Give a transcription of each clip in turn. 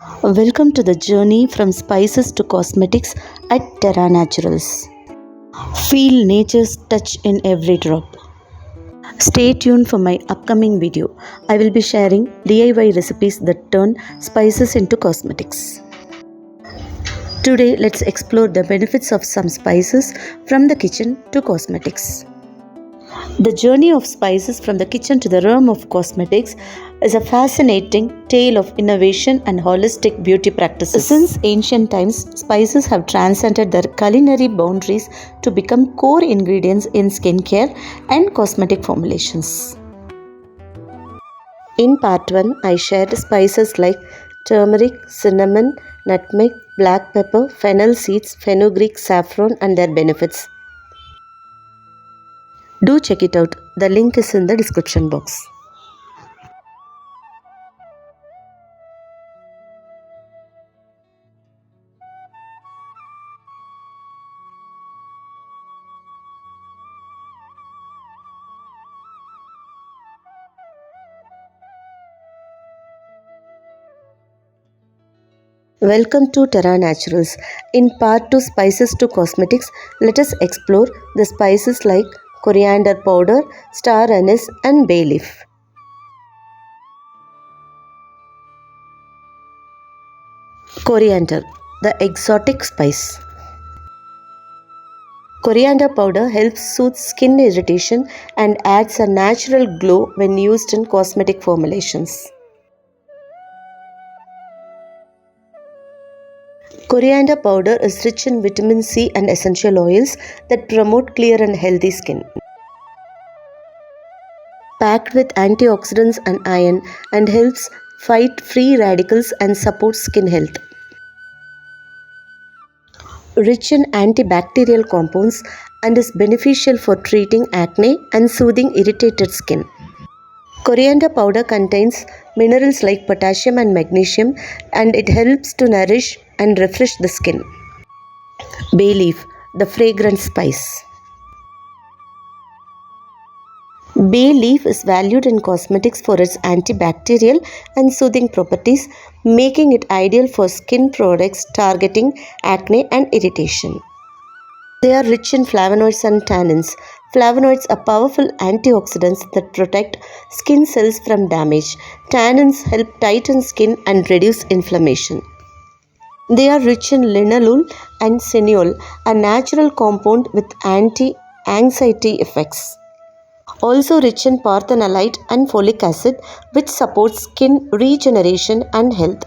Welcome to the journey from spices to cosmetics at Terra Naturals. Feel nature's touch in every drop. Stay tuned for my upcoming video. I will be sharing DIY recipes that turn spices into cosmetics. Today, let's explore the benefits of some spices from the kitchen to cosmetics. The journey of spices from the kitchen to the realm of cosmetics is a fascinating tale of innovation and holistic beauty practices. Since ancient times, spices have transcended their culinary boundaries to become core ingredients in skincare and cosmetic formulations. In part 1, I shared spices like turmeric, cinnamon, nutmeg, black pepper, fennel seeds, fenugreek, saffron, and their benefits. Do check it out. The link is in the description box. Welcome to Terra Naturals. In part 2 Spices to Cosmetics, let us explore the spices like coriander powder, star anise and bay leaf. Coriander, the exotic spice. Coriander powder helps soothe skin irritation and adds a natural glow when used in cosmetic formulations. Coriander powder is rich in vitamin C and essential oils that promote clear and healthy skin. Packed with antioxidants and iron and helps fight free radicals and support skin health. Rich in antibacterial compounds and is beneficial for treating acne and soothing irritated skin. Coriander powder contains minerals like potassium and magnesium, and it helps to nourish and refresh the skin. Bay leaf, the fragrant spice. Bay leaf is valued in cosmetics for its antibacterial and soothing properties, making it ideal for skin products targeting acne and irritation. They are rich in flavonoids and tannins. Flavonoids are powerful antioxidants that protect skin cells from damage. Tannins help tighten skin and reduce inflammation. They are rich in linalool and cineol, a natural compound with anti-anxiety effects. Also rich in parthenolate and folic acid, which supports skin regeneration and health.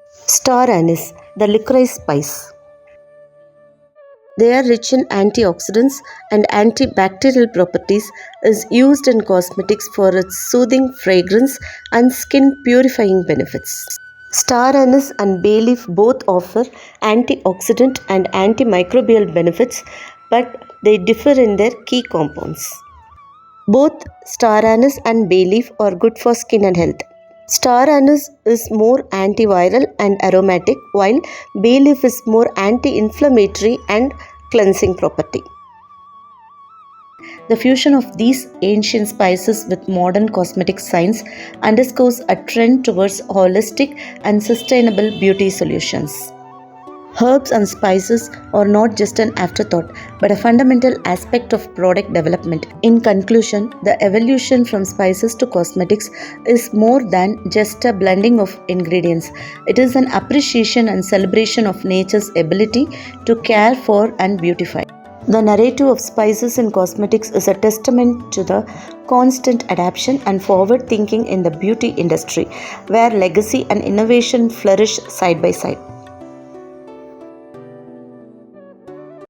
Star anise, the licorice spice. They are rich in antioxidants and antibacterial properties, is used in cosmetics for its soothing fragrance and skin purifying benefits. Star anise and bay leaf both offer antioxidant and antimicrobial benefits, but they differ in their key compounds. Both star anise and bay leaf are good for skin and health. Star anise is more antiviral and aromatic, while bay leaf is more anti-inflammatory and cleansing property. The fusion of these ancient spices with modern cosmetic science underscores a trend towards holistic and sustainable beauty solutions. Herbs and spices are not just an afterthought, but a fundamental aspect of product development. In conclusion, the evolution from spices to cosmetics is more than just a blending of ingredients. It is an appreciation and celebration of nature's ability to care for and beautify. The narrative of spices in cosmetics is a testament to the constant adaptation and forward thinking in the beauty industry, where legacy and innovation flourish side by side.